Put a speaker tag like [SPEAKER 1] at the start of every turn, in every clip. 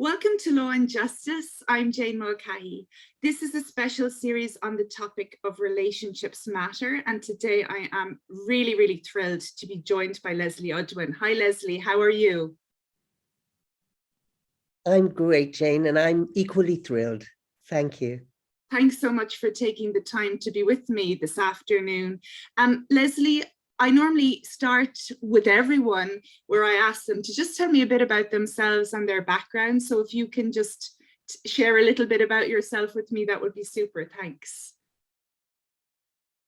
[SPEAKER 1] Welcome to Law and Justice. I'm Jane Mulcahy. This is a special series on the topic of relationships matter. And today I am really thrilled to be joined by Leslee Udwin. Hi, Leslee, how are you?
[SPEAKER 2] I'm great, Jane, and I'm equally thrilled. Thank you.
[SPEAKER 1] Thanks so much for taking the time to be with me this afternoon. Leslee, I normally start with everyone where I ask them to just tell me a bit about themselves and their background. So if you can just share a little bit about yourself with me, that would be super. Thanks.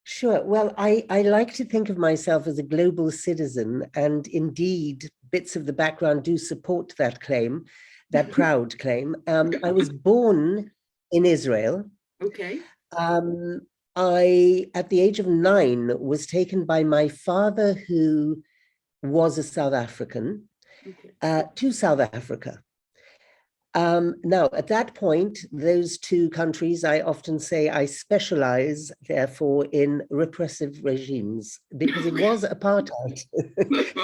[SPEAKER 2] Sure. Well, I like to think of myself as a global citizen, and indeed, bits of the background do support that claim, that proud claim. I was born in Israel.
[SPEAKER 1] Okay.
[SPEAKER 2] I, at the age of 9, was taken by my father, who was a South African, to South Africa. Now, at that point, those two countries, I often say I specialize, therefore, in repressive regimes, because it was apartheid,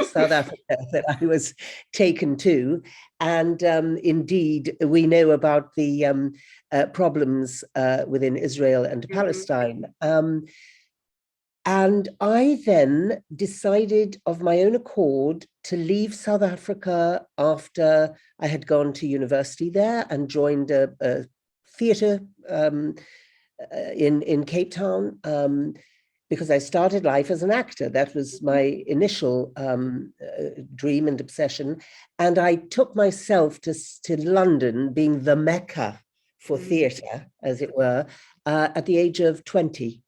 [SPEAKER 2] South Africa, that I was taken to. And indeed, we know about the problems within Israel and Palestine. And I then decided of my own accord to leave South Africa after I had gone to university there and joined a theatre in Cape Town, because I started life as an actor. That was my initial dream and obsession. And I took myself to London, being the Mecca for theatre, as it were, at the age of 20.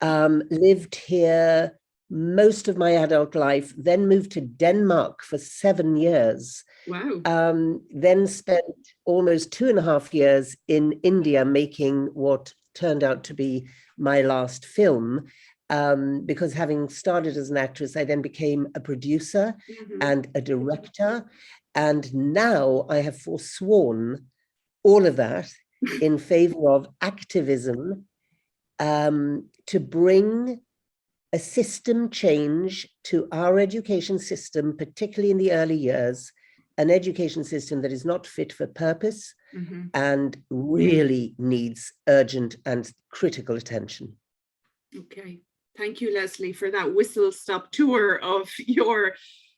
[SPEAKER 2] Lived here most of my adult life, then moved to Denmark for 7 years.
[SPEAKER 1] Wow.
[SPEAKER 2] Then spent almost 2.5 years in India making what turned out to be my last film, because having started as an actress, I then became a producer and a director. And now I have forsworn all of that in favor of activism, to bring a system change to our education system, particularly in the early years, an education system that is not fit for purpose and really needs urgent and critical attention.
[SPEAKER 1] Okay. Thank you, Leslee, for that whistle-stop tour of your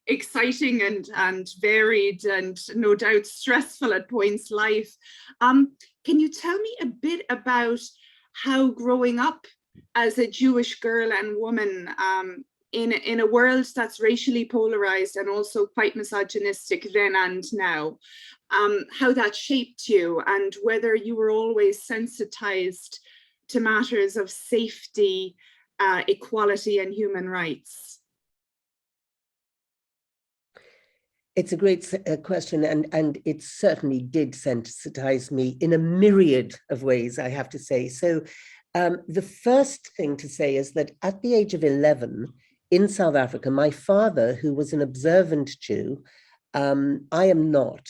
[SPEAKER 1] exciting and varied and no doubt stressful at points life. Can you tell me a bit about how growing up as a Jewish girl and woman in a world that's racially polarized and also quite misogynistic then and now, how that shaped you, and whether you were always sensitized to matters of safety, equality and human rights?
[SPEAKER 2] It's a great question, and it certainly did sensitize me in a myriad of ways, I have to say. So the first thing to say is that at the age of 11 in South Africa, my father, who was an observant Jew, I am not.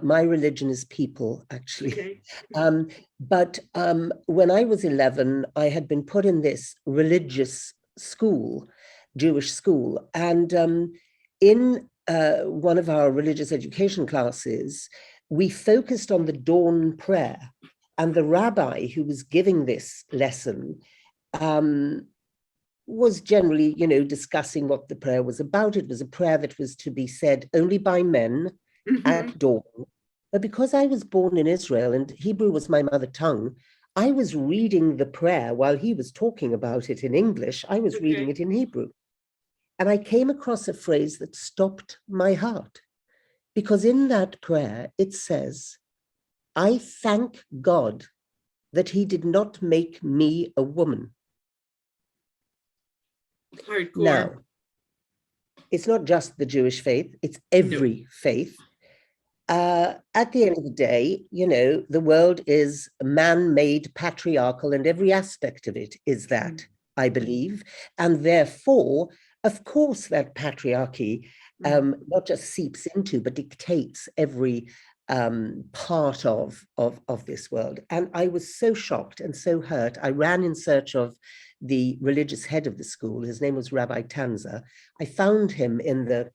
[SPEAKER 2] My religion is people, actually.
[SPEAKER 1] Okay.
[SPEAKER 2] But when I was 11, I had been put in this religious school, Jewish school, and in one of our religious education classes, we focused on the dawn prayer, and the rabbi who was giving this lesson was generally, discussing what the prayer was about. It was a prayer that was to be said only by men at dawn. But because I was born in Israel and Hebrew was my mother tongue, I was reading the prayer while he was talking about it in English. I was reading it in Hebrew. And I came across a phrase that stopped my heart, because in that prayer, it says, I thank God that he did not make me a woman.
[SPEAKER 1] Hardcore.
[SPEAKER 2] Now, it's not just the Jewish faith, it's every faith. At the end of the day, the world is man-made, patriarchal, and every aspect of it is that, I believe. And therefore, of course, that patriarchy not just seeps into, but dictates every part of this world. And I was so shocked and so hurt. I ran in search of the religious head of the school. His name was Rabbi Tanzer. I found him in the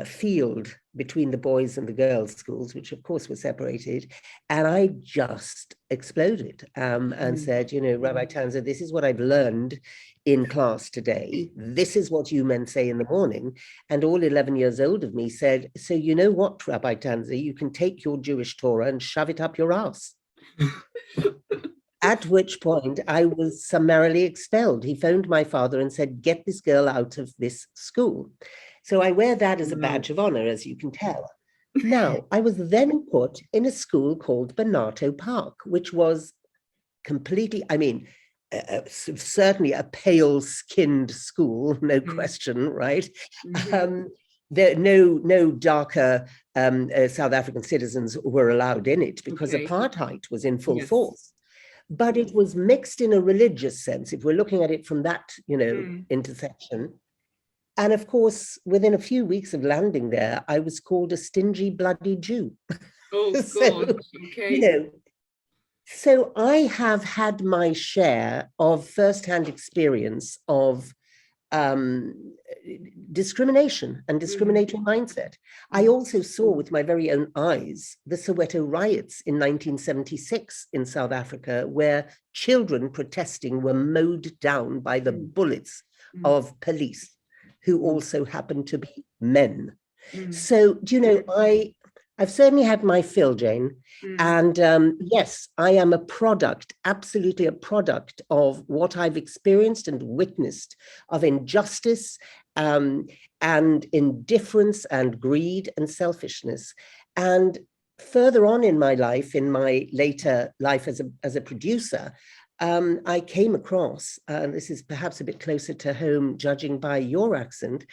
[SPEAKER 2] field between the boys and the girls' schools, which of course were separated. And I just exploded and said, you know, Rabbi Tanzer, this is what I've learned in class today. This is what you men say in the morning. And all 11 years old of me said, so you know what, Rabbi Tanzer, you can take your Jewish Torah and shove it up your ass. At which point I was summarily expelled. He phoned my father and said, get this girl out of this school. So I wear that as a badge of honor, as you can tell. Now, I was then put in a school called Banato Park, which was completely, I mean, certainly a pale-skinned school, no question, right? There, no darker South African citizens were allowed in it because apartheid was in full force. But it was mixed in a religious sense, if we're looking at it from that, you know, intersection. And of course, within a few weeks of landing there, I was called a stingy, bloody Jew.
[SPEAKER 1] Oh,
[SPEAKER 2] So,
[SPEAKER 1] God. Okay.
[SPEAKER 2] You know, so I have had my share of firsthand experience of discrimination and discriminatory mindset. I also saw with my very own eyes the Soweto riots in 1976 in South Africa, where children protesting were mowed down by the bullets of police, who also happened to be men. So, do you know, I've certainly had my fill, Jane. And yes, I am a product, absolutely a product of what I've experienced and witnessed of injustice and indifference and greed and selfishness. And further on in my life, in my later life as a producer, I came across, this is perhaps a bit closer to home, judging by your accent,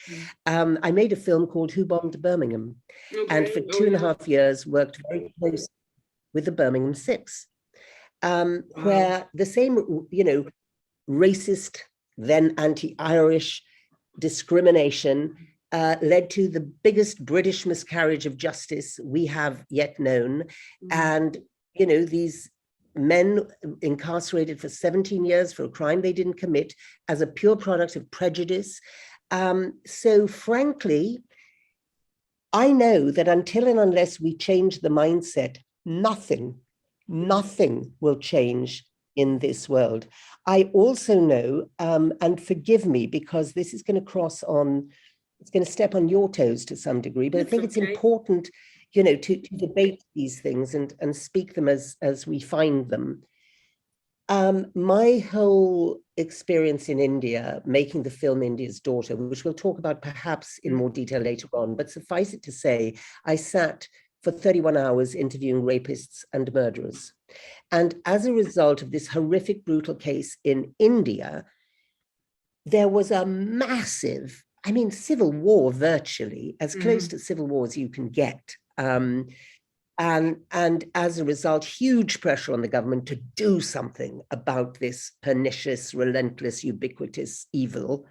[SPEAKER 2] I made a film called Who Bombed Birmingham? And for 2.5 years worked very closely with the Birmingham Six, where the same, you know, racist, then anti-Irish discrimination led to the biggest British miscarriage of justice we have yet known. And, you know, these men incarcerated for 17 years for a crime they didn't commit as a pure product of prejudice. So frankly, I know that until and unless we change the mindset, nothing will change in this world. I also know, and forgive me, because this is going to cross on, it's going to step on your toes to some degree, but I think it's important, you know, to debate these things and speak them as we find them. My whole experience in India, making the film India's Daughter, which we'll talk about perhaps in more detail later on, but suffice it to say, I sat for 31 hours interviewing rapists and murderers. And as a result of this horrific, brutal case in India, there was a massive, I mean, civil war virtually, as close to civil war as you can get. And as a result, huge pressure on the government to do something about this pernicious, relentless, ubiquitous evil.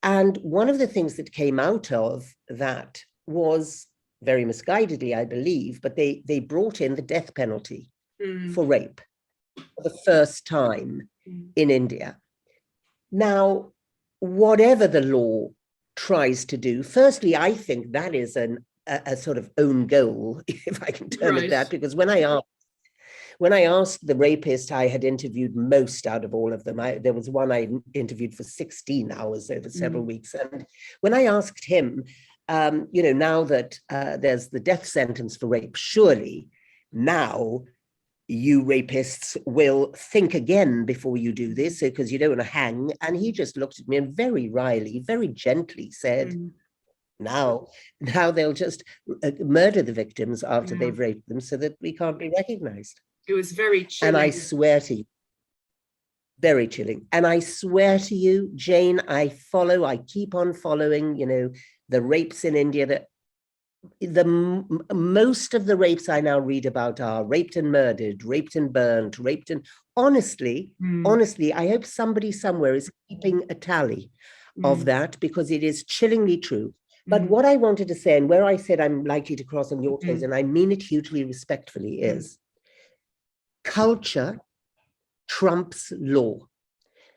[SPEAKER 2] And one of the things that came out of that was, very misguidedly, I believe, but they brought in the death penalty for rape for the first time in India. Now, whatever the law tries to do, firstly, I think that is a sort of own goal, if I can term it that, because when I asked the rapist I had interviewed most out of all of them, there was one I interviewed for 16 hours over several weeks. And when I asked him, you know, now that there's the death sentence for rape, surely now you rapists will think again before you do this, because you don't want to hang. And he just looked at me and very wryly, very gently said, now they'll just murder the victims after they've raped them so that we can't be recognized.
[SPEAKER 1] It was very chilling.
[SPEAKER 2] And I swear to you, very chilling. And I swear to you, Jane, I keep on following, you know, the rapes in India. That most of the rapes I now read about are raped and murdered, raped and burned, raped and honestly, I hope somebody somewhere is keeping a tally of that, because it is chillingly true. But what I wanted to say, and where I said I'm likely to cross on your toes, and I mean it hugely respectfully, is culture trumps law.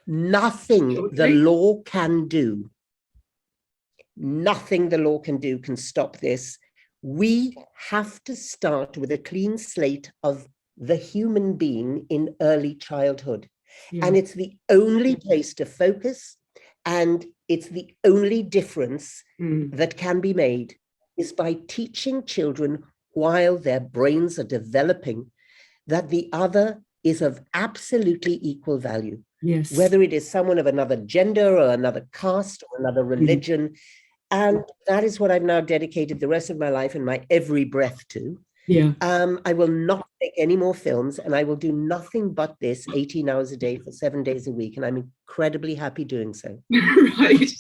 [SPEAKER 2] Nothing the law can do nothing the law can do can stop this. We have to start with a clean slate of the human being in early childhood.
[SPEAKER 1] Yeah.
[SPEAKER 2] And it's the only place to focus, and it's the only difference that can be made is by teaching children while their brains are developing that the other is of absolutely equal value.
[SPEAKER 1] Yes.
[SPEAKER 2] Whether it is someone of another gender or another caste or another religion. And that is what I've now dedicated the rest of my life and my every breath to.
[SPEAKER 1] Yeah.
[SPEAKER 2] I will not make any more films, and I will do nothing but this 18 hours a day for 7 days a week. And I'm incredibly happy doing so.
[SPEAKER 1] Right.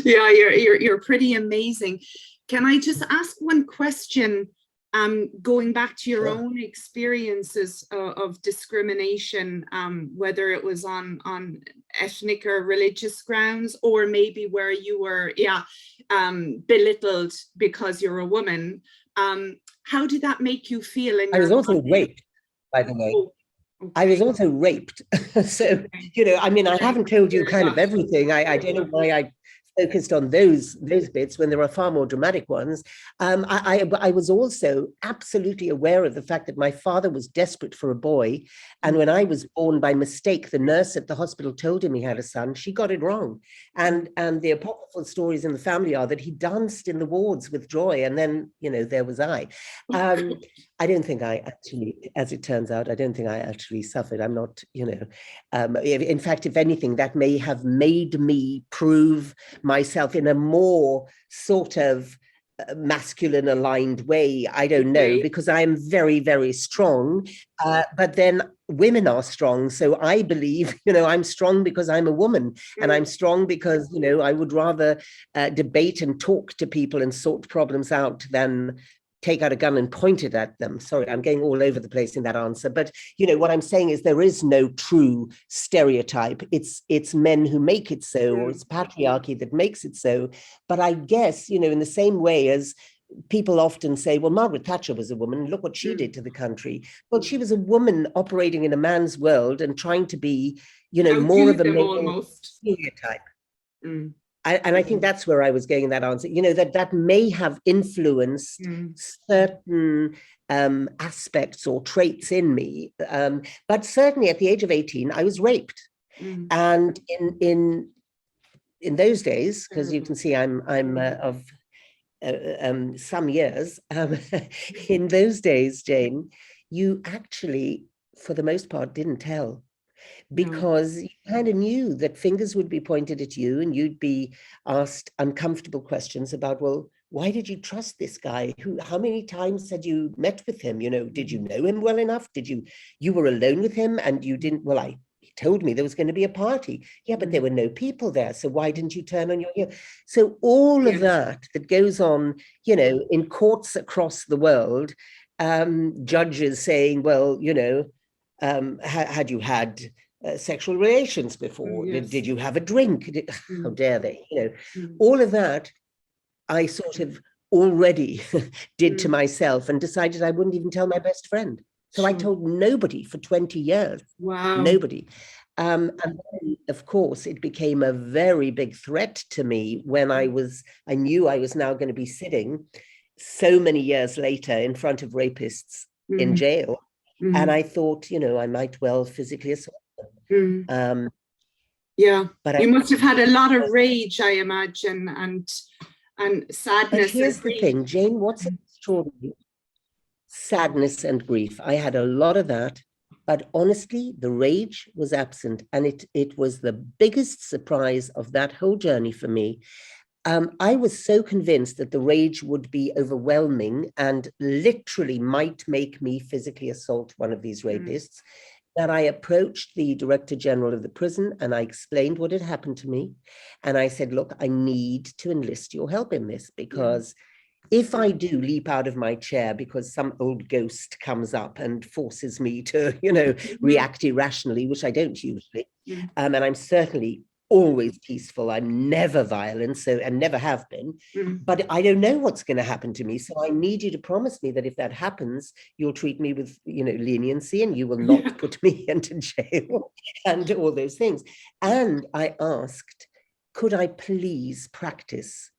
[SPEAKER 1] Yeah, you're pretty amazing. Can I just ask one question? Going back to your own experiences of discrimination, whether it was on ethnic or religious grounds, or maybe where you were, belittled because you're a woman. How did that make you feel? I
[SPEAKER 2] was also raped, by the way. Oh, okay. I was also raped. So, I mean, I haven't told you kind of everything. I don't know why I focused on those bits when there are far more dramatic ones. I was also absolutely aware of the fact that my father was desperate for a boy. And when I was born by mistake, the nurse at the hospital told him he had a son. She got it wrong. And the apocryphal stories in the family are that he danced in the wards with joy. And then, there was I. I don't think I actually, as it turns out, I don't think I actually suffered. I'm not, in fact, if anything, that may have made me prove myself in a more sort of masculine aligned way. I don't know, because I'm very, very strong. But then women are strong. So I believe, I'm strong because I'm a woman, and I'm strong because, I would rather debate and talk to people and sort problems out than take out a gun and point it at them. Sorry, I'm going all over the place in that answer. But, what I'm saying is there is no true stereotype. It's men who make it so, or it's patriarchy that makes it so. But I guess, in the same way as people often say, well, Margaret Thatcher was a woman, look what she did to the country. Well, she was a woman operating in a man's world and trying to be, more of a male stereotype. And I think that's where I was getting that answer, that may have influenced certain aspects or traits in me. But certainly at the age of 18, I was raped. And in those days, because you can see I'm of some years, in those days, Jane, you actually, for the most part, didn't tell. Because you kind of knew that fingers would be pointed at you and you'd be asked uncomfortable questions about, well, why did you trust this guy? How many times had you met with him? Did you know him well enough? You were alone with him and you didn't, he told me there was going to be a party. Yeah, but there were no people there. So why didn't you turn on your ear? So all of that goes on, in courts across the world, judges saying, well, had you had sexual relations before? Did you have a drink? How dare they? All of that I sort of already did to myself, and decided I wouldn't even tell my best friend. So I told nobody for 20 years.
[SPEAKER 1] Wow.
[SPEAKER 2] Nobody. And then, of course, it became a very big threat to me when I knew I was now going to be sitting so many years later in front of rapists in jail. And I thought, I might well physically assault them.
[SPEAKER 1] But you must have had a lot of rage, I imagine, and sadness.
[SPEAKER 2] But here's the thing, Jane, what's extraordinary? Sadness and grief. I had a lot of that, but honestly, the rage was absent. And it was the biggest surprise of that whole journey for me. I was so convinced that the rage would be overwhelming and literally might make me physically assault one of these rapists, that I approached the Director General of the prison and I explained what had happened to me. And I said, look, I need to enlist your help in this, because if I do leap out of my chair because some old ghost comes up and forces me to, react irrationally, which I don't usually, and I'm certainly always peaceful. I'm never violent, and never have been. But I don't know what's going to happen to me. So I need you to promise me that if that happens, you'll treat me with, leniency, and you will not put me into jail and all those things. And I asked, could I please practice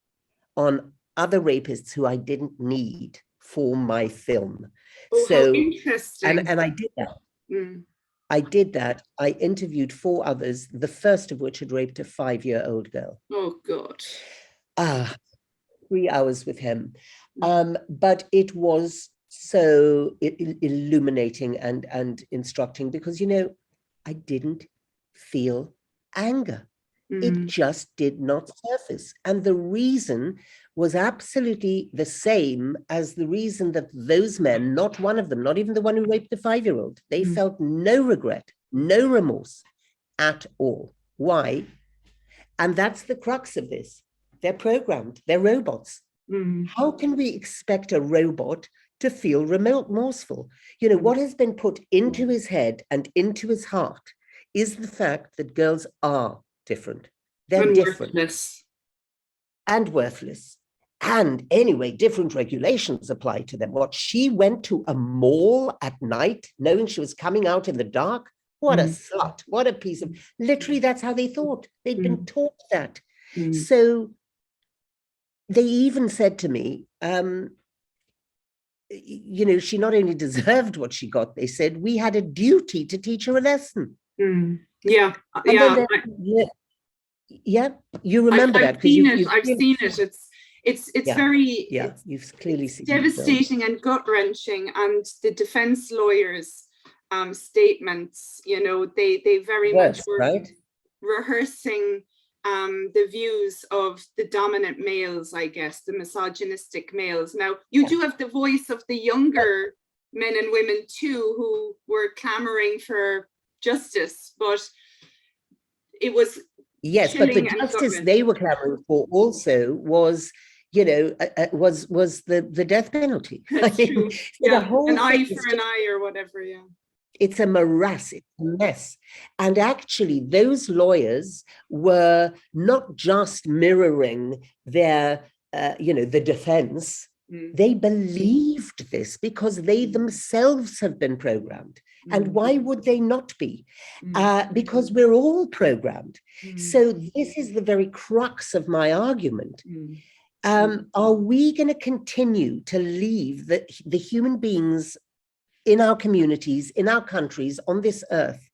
[SPEAKER 2] on other rapists who I didn't need for my film.
[SPEAKER 1] Oh,
[SPEAKER 2] so
[SPEAKER 1] how interesting.
[SPEAKER 2] And I did that.
[SPEAKER 1] Mm.
[SPEAKER 2] I did that. I interviewed 4 others, the first of which had raped a 5-year-old girl.
[SPEAKER 1] Oh, God.
[SPEAKER 2] 3 hours with him. But it was so illuminating and instructing because, you know, I didn't feel anger. It just did not surface. And the reason was absolutely the same as the reason that those men, not one of them, not even the one who raped the 5-year-old, they felt no regret, no remorse at all. Why? And that's the crux of this. They're programmed, they're robots. How can we expect a robot to feel remorseful? You know, what has been put into his head and into his heart is the fact that girls are different. They're different.
[SPEAKER 1] Worthless.
[SPEAKER 2] And worthless. And anyway, different regulations apply to them. What, she went to a mall at night knowing she was coming out in the dark? What a slut, what a piece of, literally that's how they thought. They'd been taught that. So they even said to me, you know, she not only deserved what she got, they said, we had a duty to teach her a lesson.
[SPEAKER 1] Yeah,
[SPEAKER 2] yeah, you remember that.
[SPEAKER 1] I've seen it. It's very,
[SPEAKER 2] you've clearly seen
[SPEAKER 1] devastating and gut-wrenching, and the defense lawyers' statements, you know, they very much were rehearsing the views of the dominant males, I guess, the misogynistic males. Now, you do have the voice of the younger men and women too, who were clamoring for justice, but it was
[SPEAKER 2] but the justice they were clamoring for also was, you know, was the death penalty.
[SPEAKER 1] That's true.
[SPEAKER 2] The whole
[SPEAKER 1] an eye for an eye or whatever.
[SPEAKER 2] It's a morass, it's a mess. And actually, those lawyers were not just mirroring their, you know, the defense. They believed this because they themselves have been programmed. And why would they not be? Because we're all programmed. So this is the very crux of my argument. Are we going to continue to leave the human beings in our communities, in our countries, on this earth,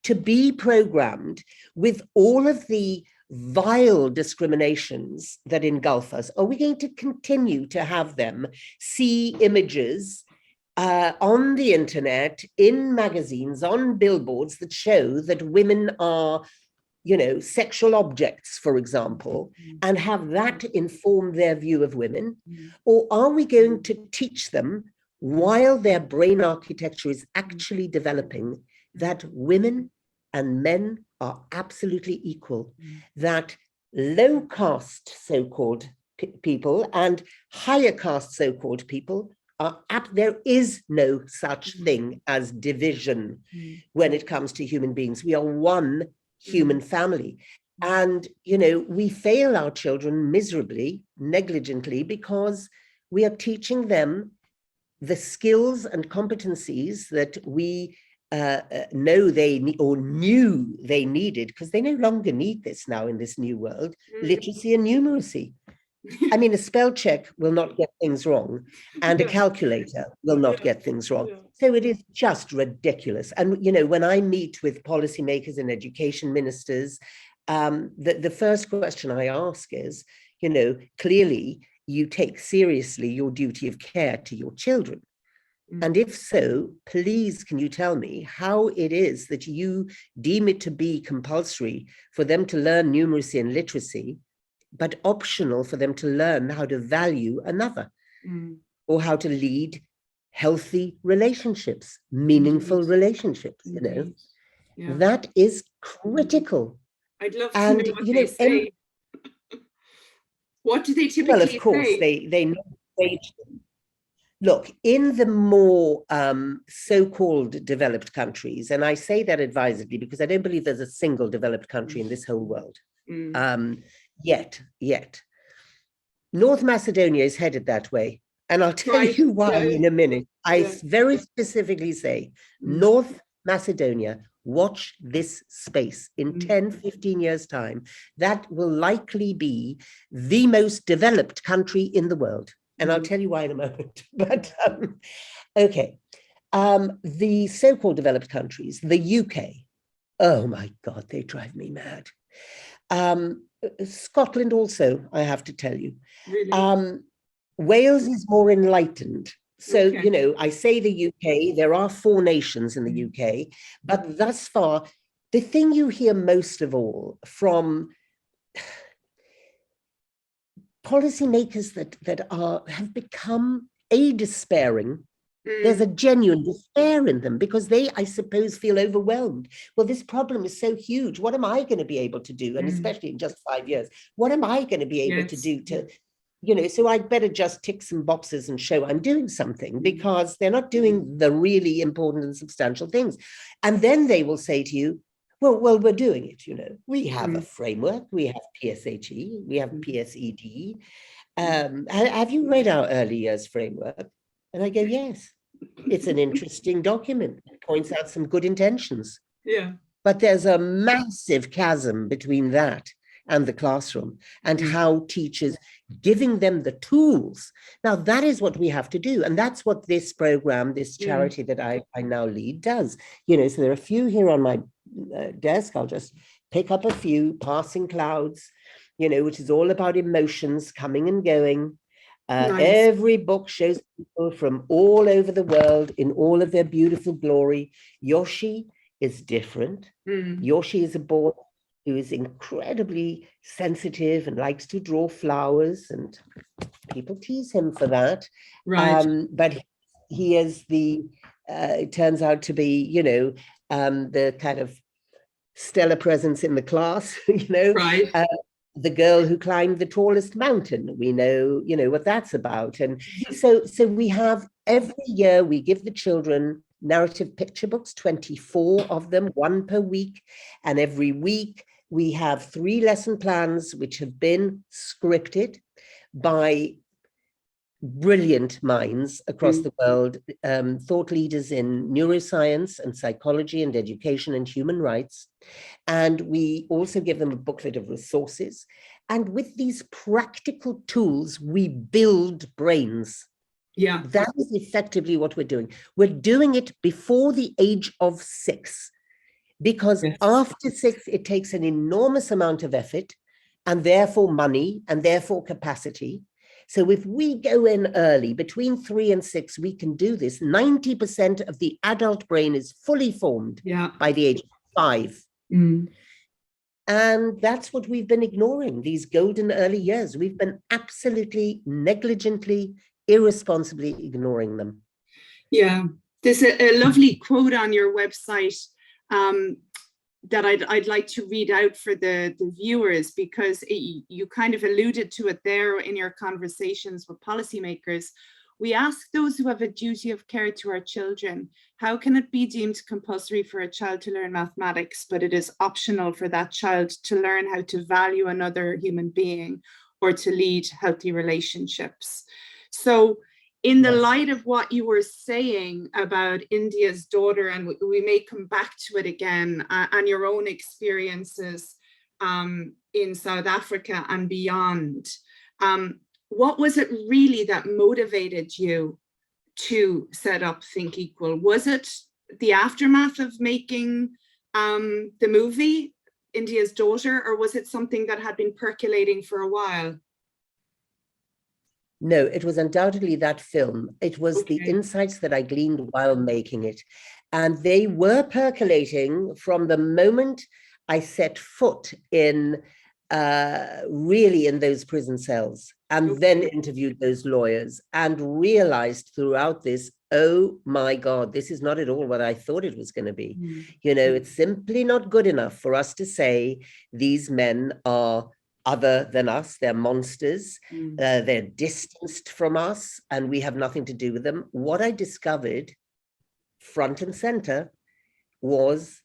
[SPEAKER 2] to be programmed with all of the vile discriminations that engulf us? Are we going to continue to have them see images on the internet, in magazines, on billboards that show that women are, you know, sexual objects, for example, and have that inform their view of women? Or are we going to teach them, while their brain architecture is actually developing, that women and men are absolutely equal, that low caste so-called people and higher caste so-called people are there is no such thing as division when it comes to human beings. We are one human family. And, you know, we fail our children miserably, negligently, because we are teaching them the skills and competencies that we know they need, or knew they needed, because they no longer need this now in this new world, literacy and numeracy. I mean, a spell check will not get things wrong, and a calculator will not get things wrong. So it is just ridiculous. And, you know, when I meet with policymakers and education ministers, the first question I ask is, you know, clearly you take seriously your duty of care to your children. And if so, please, can you tell me how it is that you deem it to be compulsory for them to learn numeracy and literacy, but optional for them to learn how to value another, or how to lead healthy relationships, meaningful relationships, you know? That is critical.
[SPEAKER 1] I'd love to know what they say. What do they typically say?
[SPEAKER 2] Well, of course, they know. Look, in the more so-called developed countries, and I say that advisedly because I don't believe there's a single developed country in this whole world, yet. North Macedonia is headed that way. And I'll tell you why in a minute. I very specifically say North Macedonia watch this space. In 10, 15 years' time, that will likely be the most developed country in the world. And I'll tell you why in a moment. But okay, the so-called developed countries, the UK, oh my God, they drive me mad. Scotland also, I have to tell you.
[SPEAKER 1] Really?
[SPEAKER 2] Wales is more enlightened. So, you know, I say the UK, there are 4 nations in the UK, but thus far, the thing you hear most of all from policymakers that have become despairing, there's a genuine despair in them because they, I suppose, feel overwhelmed. Well, this problem is so huge. What am I going to be able to do? And especially in just 5 years, what am I going to be able to do to, you know, so I'd better just tick some boxes and show I'm doing something because they're not doing the really important and substantial things. And then they will say to you, well, we're doing it, you know. We have a framework, we have PSHE, we have PSED. Have you read our early years framework? And I go, yes. It's an interesting document. It points out some good intentions.
[SPEAKER 1] Yeah.
[SPEAKER 2] But there's a massive chasm between that and the classroom and how teachers giving them the tools. Now, that is what we have to do. And that's what this program, this charity that I now lead does. You know, so there are a few here on my desk. I'll just pick up a few, Passing Clouds, you know, which is all about emotions coming and going. Nice. Every book shows people from all over the world in all of their beautiful glory. Yoshi is different. Yoshi is a boy who is incredibly sensitive and likes to draw flowers, and people tease him for that. Right. But he is it turns out to be, you know, the kind of stellar presence in the class, you know. Right. The girl who climbed the tallest mountain, we know, you know, what that's about. And so we have, every year we give the children narrative picture books, 24 of them, 1 per week. And every week we have 3 lesson plans, which have been scripted by brilliant minds across the world, thought leaders in neuroscience and psychology and education and human rights. And we also give them a booklet of resources. And with these practical tools, we build brains. Yeah, that is effectively what we're doing. We're doing it before the age of 6, because after 6, it takes an enormous amount of effort and therefore money and therefore capacity. So if we go in early, between 3 and 6, we can do this. 90% of the adult brain is fully formed by the age of 5. And that's what we've been ignoring, these golden early years. We've been absolutely negligently, irresponsibly ignoring them. Yeah, there's a lovely quote on your website that I'd like to read out for the viewers, because you kind of alluded to it there in your conversations with policymakers. We ask those who have a duty of care to our children, how can it be deemed compulsory for a child to learn mathematics, but it is optional for that child to learn how to value another human being or to lead healthy relationships? So in the light of what you were saying about India's daughter, and we may come back to it again, and your own experiences in South Africa and beyond, what was it really that motivated you to set up Think Equal? Was it the aftermath of making the movie India's Daughter, or was it something that had been percolating for a while? No, it was undoubtedly that film. It was the insights that I gleaned while making it. And they were percolating from the moment I set foot in, really in those prison cells, and then interviewed those lawyers and realized throughout this, oh my God, this is not at all what I thought it was going to be. You know, it's simply not good enough for us to say these men are other than us, they're monsters, they're distanced from us, and we have nothing to do with them. What I discovered front and center was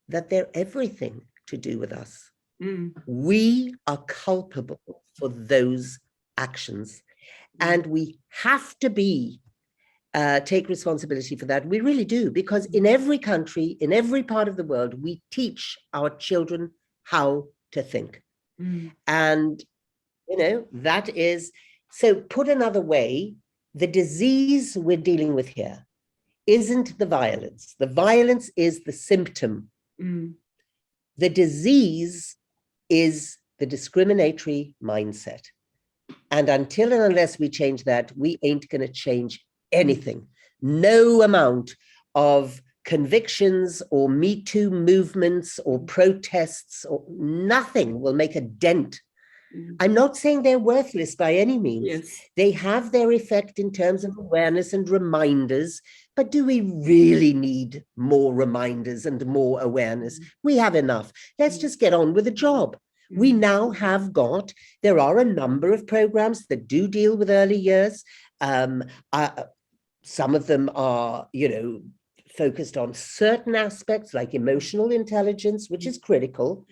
[SPEAKER 2] that they're everything to do with us. We are culpable for those actions, and we have to be take responsibility for that. We really do, because in every country, in every part of the world, we teach our children how to think. And, that is, so put another way, the disease we're dealing with here isn't the violence. The violence is the symptom. The disease is the discriminatory mindset. And until and unless we change that, we ain't going to change anything. No amount of convictions or Me Too movements or protests or nothing will make a dent. I'm not saying they're worthless by any means.
[SPEAKER 1] Yes.
[SPEAKER 2] They have their effect in terms of awareness and reminders, but do we really need more reminders and more awareness? We have enough. Let's just get on with the job. We now have got, there are a number of programs that do deal with early years. Some of them are, focused on certain aspects like emotional intelligence, which is critical.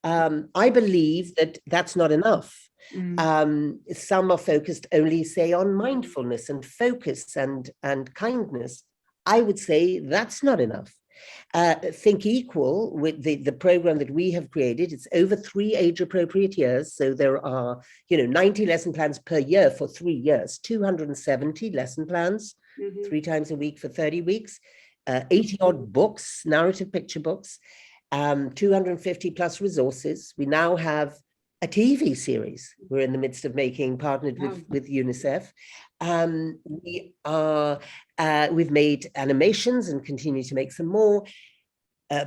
[SPEAKER 2] I believe that that's not enough. Some are focused only, say, on mindfulness and focus and kindness. I would say that's not enough. Think Equal, with the program that we have created, it's over 3 age-appropriate years. So there are, 90 lesson plans per year for 3 years, 270 lesson plans, 3 times a week for 30 weeks, 80-odd books, narrative picture books, 250 plus resources. We now have a TV series we're in the midst of making, partnered with UNICEF. We've made animations and continue to make some more.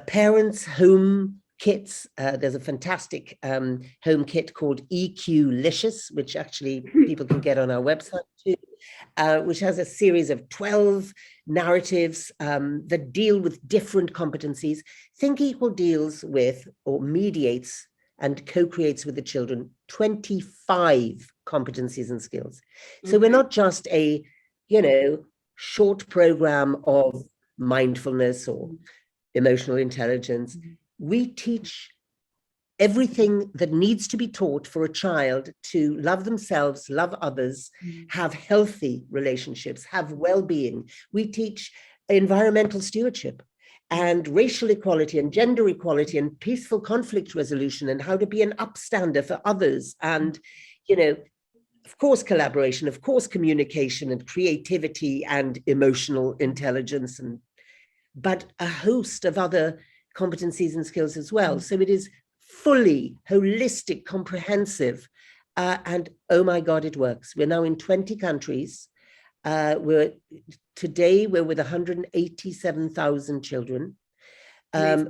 [SPEAKER 2] Parents' home kits. There's a fantastic home kit called EQ-licious, which actually people can get on our website too, which has a series of 12 narratives that deal with different competencies. Think Equal deals with or mediates and co-creates with the children 25 competencies and skills. So we're not just a, short program of mindfulness or emotional intelligence. We teach everything that needs to be taught for a child to love themselves, love others, have healthy relationships, have well-being. We teach environmental stewardship and racial equality and gender equality and peaceful conflict resolution and how to be an upstander for others. And, of course, collaboration, of course, communication and creativity and emotional intelligence, but a host of other competencies and skills as well. So it is fully holistic, comprehensive, and oh my God, it works. We're now in 20 countries. Today we're with 187,000 children.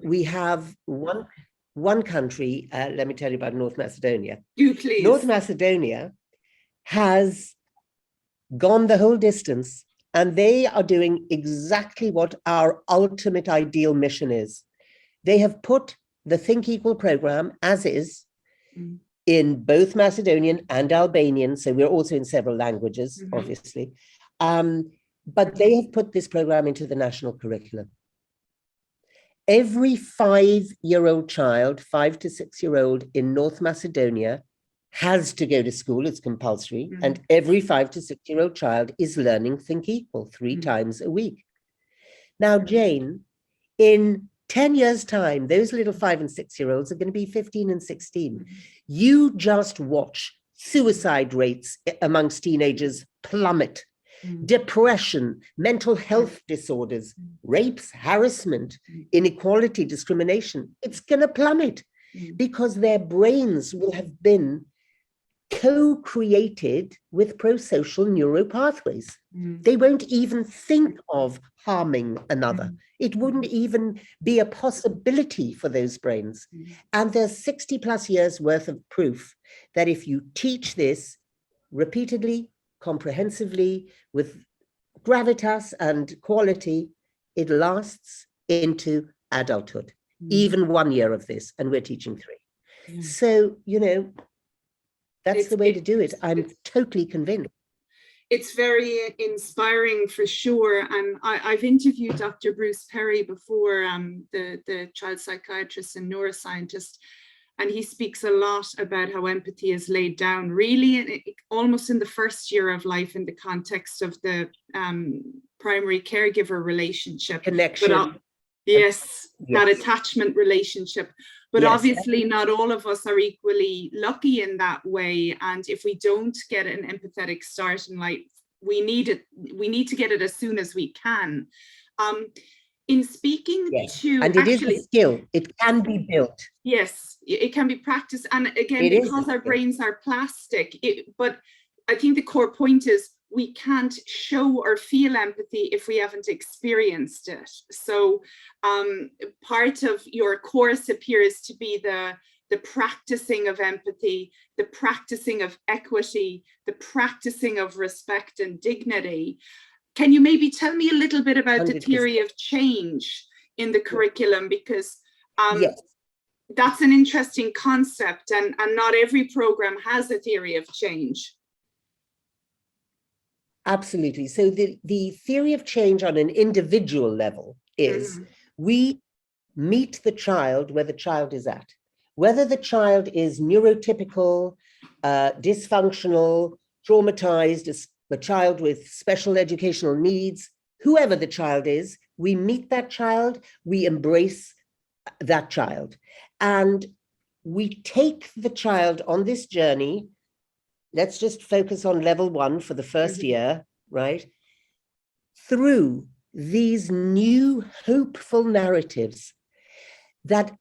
[SPEAKER 2] We have one country, let me tell you about North Macedonia.
[SPEAKER 1] You please.
[SPEAKER 2] North Macedonia has gone the whole distance, and they are doing exactly what our ultimate ideal mission is. They have put the Think Equal program as is in both Macedonian and Albanian. So we're also in several languages, obviously. But they have put this program into the national curriculum. Every 5-year-old child, 5 to 6-year-old in North Macedonia has to go to school, it's compulsory, and every 5 to 6-year-old child is learning Think Equal 3 times a week. Now, Jane, in 10 years' time, those little 5 and 6-year-olds are going to be 15 and 16. You just watch suicide rates amongst teenagers plummet. Depression, mental health disorders, rapes, harassment, inequality, discrimination, it's going to plummet because their brains will have been co-created with pro-social neuropathways. They won't even think of harming another. It wouldn't even be a possibility for those brains. And there's 60 plus years worth of proof that if you teach this repeatedly, comprehensively, with gravitas and quality, it lasts into adulthood. Even 1 year of this, and we're teaching 3. So, that's the way to do it. I'm totally convinced.
[SPEAKER 1] It's very inspiring for sure. And I've interviewed Dr. Bruce Perry before, the child psychiatrist and neuroscientist. And he speaks a lot about how empathy is laid down really almost in the first year of life in the context of the primary caregiver relationship.
[SPEAKER 2] Connection.
[SPEAKER 1] But, yes, that attachment relationship. But obviously not all of us are equally lucky in that way. And if we don't get an empathetic start in life, we need to get it as soon as we can. In speaking to,
[SPEAKER 2] and it actually, is a skill. It can be built.
[SPEAKER 1] Yes, it can be practiced. And again, because our brains are plastic, but I think the core point is we can't show or feel empathy if we haven't experienced it. So part of your course appears to be the practicing of empathy, the practicing of equity, the practicing of respect and dignity. Can you maybe tell me a little bit about 100%. The theory of change in the curriculum? Because that's an interesting concept, and not every program has a theory of change.
[SPEAKER 2] Absolutely. So the theory of change on an individual level is we meet the child where the child is at. Whether the child is neurotypical, dysfunctional, traumatized, a child with special educational needs, whoever the child is, we meet that child, we embrace that child. And we take the child on this journey. Let's just focus on level 1 for the first year, right? Through these new hopeful narratives that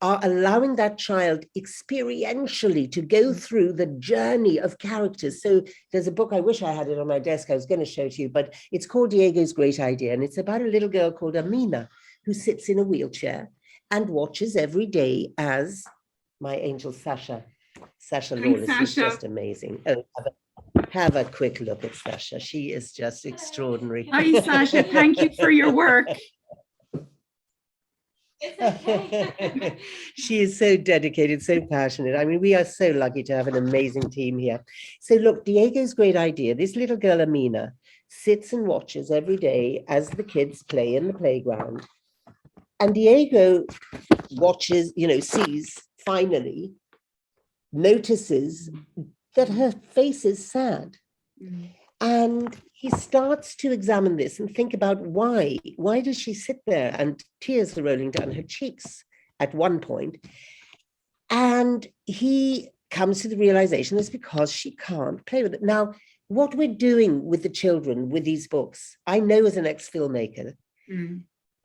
[SPEAKER 2] are allowing that child experientially to go through the journey of characters. So there's a book, I wish I had it on my desk, I was going to show to you, but it's called Diego's Great Idea. And it's about a little girl called Amina who sits in a wheelchair and watches every day as my angel Sasha Lawless is just amazing. Oh, have a quick look at Sasha. She is just extraordinary.
[SPEAKER 1] Hi, Sasha. Thank you for your work.
[SPEAKER 2] She is so dedicated, so passionate. I mean, we are so lucky to have an amazing team here. So look, Diego's Great Idea. This little girl, Amina, sits and watches every day as the kids play in the playground. And Diego watches, sees, finally, notices that her face is sad. And he starts to examine this and think about why. Why does she sit there? And tears are rolling down her cheeks at one point. And he comes to the realization it's because she can't play with it. Now, what we're doing with the children with these books, I know as an ex-filmmaker,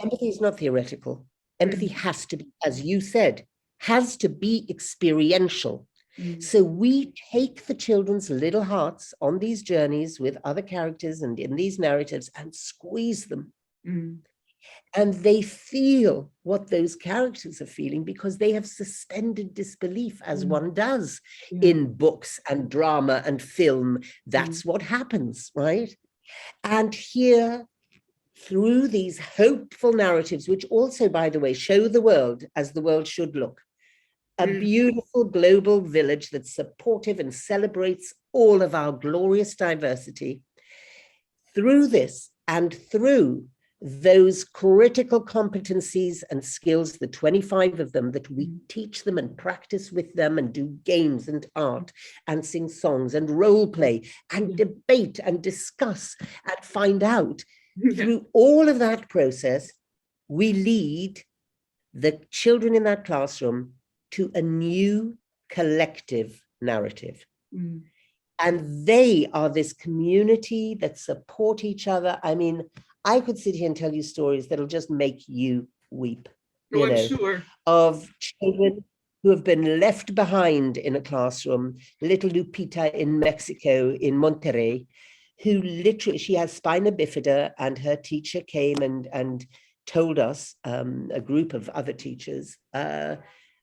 [SPEAKER 2] empathy is not theoretical. Empathy has to be, as you said, has to be experiential. So we take the children's little hearts on these journeys with other characters and in these narratives and squeeze them. And they feel what those characters are feeling because they have suspended disbelief, as one does in books and drama and film. That's what happens, right? And here, through these hopeful narratives, which also, by the way, show the world as the world should look, a beautiful global village that's supportive and celebrates all of our glorious diversity. Through this and through those critical competencies and skills, the 25 of them that we teach them and practice with them and do games and art and sing songs and role play and debate and discuss and find out. Through all of that process, we lead the children in that classroom to a new collective narrative. And they are this community that support each other. I mean, I could sit here and tell you stories that'll just make you weep,
[SPEAKER 1] I'm sure.
[SPEAKER 2] Of children who have been left behind in a classroom. Little Lupita in Mexico, in Monterrey, who literally, she has spina bifida, and her teacher came and told us, a group of other teachers,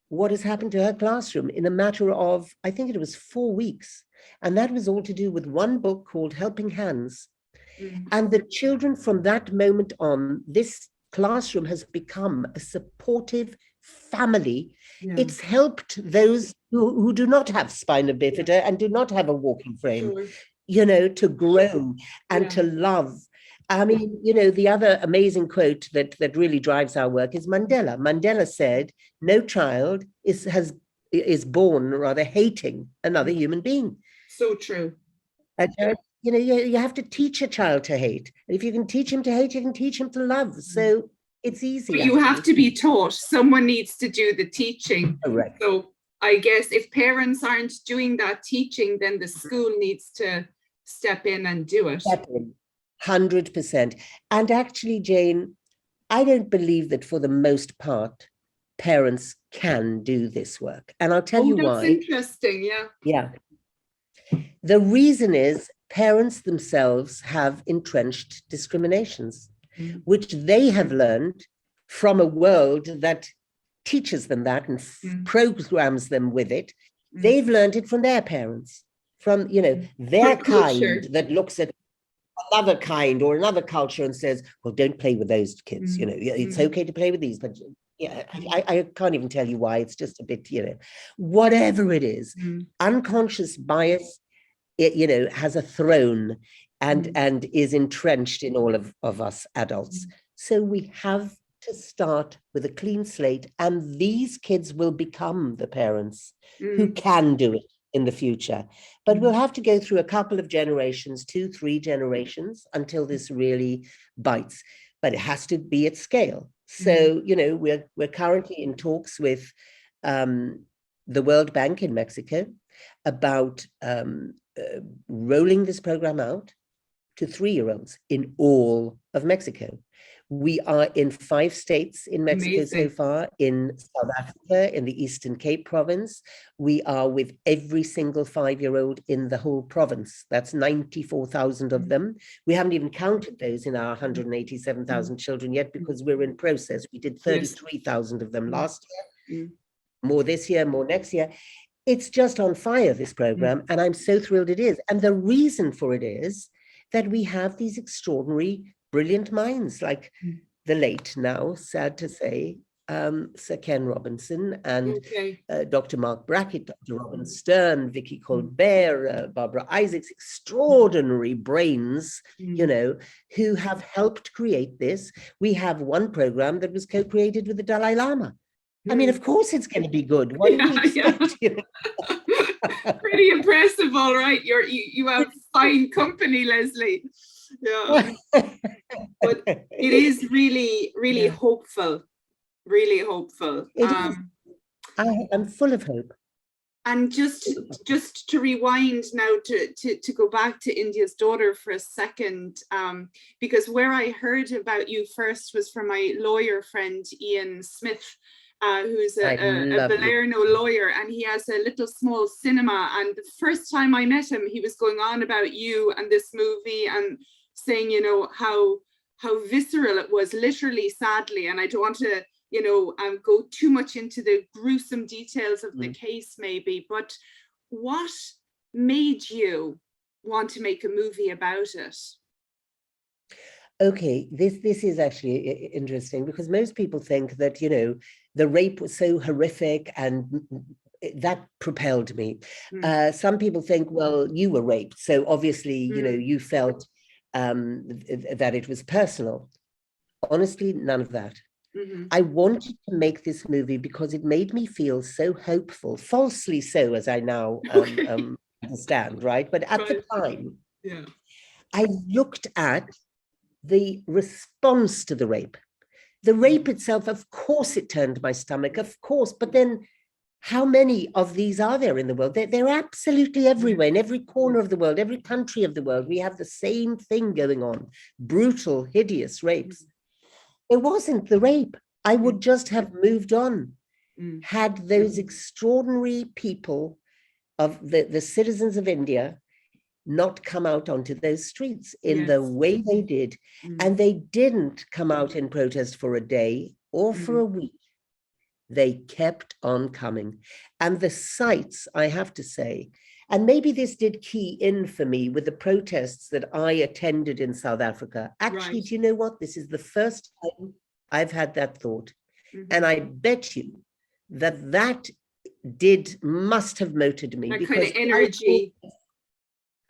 [SPEAKER 2] what has happened to her classroom in a matter of, I think it was 4 weeks. And that was all to do with one book called Helping Hands. And the children from that moment on, this classroom has become a supportive family. It's helped those who do not have spina bifida and do not have a walking frame, to grow and to love. I mean, you know, the other amazing quote that really drives our work is Mandela. Mandela said, "No child is born rather hating another human being."
[SPEAKER 1] So true.
[SPEAKER 2] And, you know, you have to teach a child to hate. And if you can teach him to hate, you can teach him to love. So it's easy.
[SPEAKER 1] But you have to be taught. Someone needs to do the teaching.
[SPEAKER 2] Correct.
[SPEAKER 1] So I guess if parents aren't doing that teaching, then the school needs to step in and do it.
[SPEAKER 2] Step in, 100%. And actually, Jane, I don't believe that for the most part, parents can do this work. And I'll tell you why.
[SPEAKER 1] That's interesting, yeah.
[SPEAKER 2] Yeah. The reason is parents themselves have entrenched discriminations, which they have learned from a world that teaches them that and programs them with it. They've learned it from their parents, from, you know, their kind that looks at another kind or another culture and says, well, don't play with those kids. You know, it's okay to play with these, but yeah, I can't even tell you why. It's just a bit, you know, whatever it is, unconscious bias, it, you know, has a throne and is entrenched in all of us adults. So we have to start with a clean slate, and these kids will become the parents who can do it in the future. But we'll have to go through a couple of generations, 2-3 generations, until this really bites. But it has to be at scale. So, you know, we're currently in talks with the World Bank in Mexico about rolling this program out to 3-year-olds in all of Mexico. We are in 5 states in Mexico so far, in South Africa, in the Eastern Cape province. We are with every single 5-year-old in the whole province. That's 94,000 of them. We haven't even counted those in our 187,000 children yet, because we're in process. We did 33,000 of them last year, more this year, more next year. It's just on fire, this program, and I'm so thrilled it is. And the reason for it is that we have these extraordinary, brilliant minds, like the late, now sad to say, Sir Ken Robinson and Dr. Mark Brackett, Dr. Robin Stern, Vicky Colbert, Barbara Isaacs, extraordinary brains, you know, who have helped create this. We have one program that was co-created with the Dalai Lama. I mean, of course it's going to be good. What do you expect? You know?
[SPEAKER 1] Pretty impressive, all right. You have fine company, Leslie. Yeah. But it is really, really hopeful. Really hopeful.
[SPEAKER 2] I'm full of hope.
[SPEAKER 1] And just to rewind now to go back to India's Daughter for a second, because where I heard about you first was from my lawyer friend Ian Smith, who's a Balerno lawyer, and he has a little small cinema. And the first time I met him, he was going on about you and this movie and saying, you know, how visceral it was, literally, sadly. And I don't want to, you know, go too much into the gruesome details of the case, maybe, but what made you want to make a movie about it?
[SPEAKER 2] Okay, this is actually interesting, because most people think that, you know, the rape was so horrific and that propelled me. Some people think, well, you were raped, so obviously, you know, you felt that it was personal. Honestly, none of that. I wanted to make this movie because it made me feel so hopeful, falsely so, as I now understand, right? But at the time, I looked at the response to the rape. The rape itself, of course, it turned my stomach, of course, but then how many of these are there in the world? They're absolutely everywhere, in every corner of the world, every country of the world. We have the same thing going on, brutal, hideous rapes. It wasn't the rape. I would just have moved on had those extraordinary people of the citizens of India not come out onto those streets in the way they did. And they didn't come out in protest for a day or for a week. They kept on coming. And the sights, I have to say, and maybe this did key in for me with the protests that I attended in South Africa. Actually, do you know what? This is the first time I've had that thought. And I bet you that must have motivated me.
[SPEAKER 1] That kind of energy.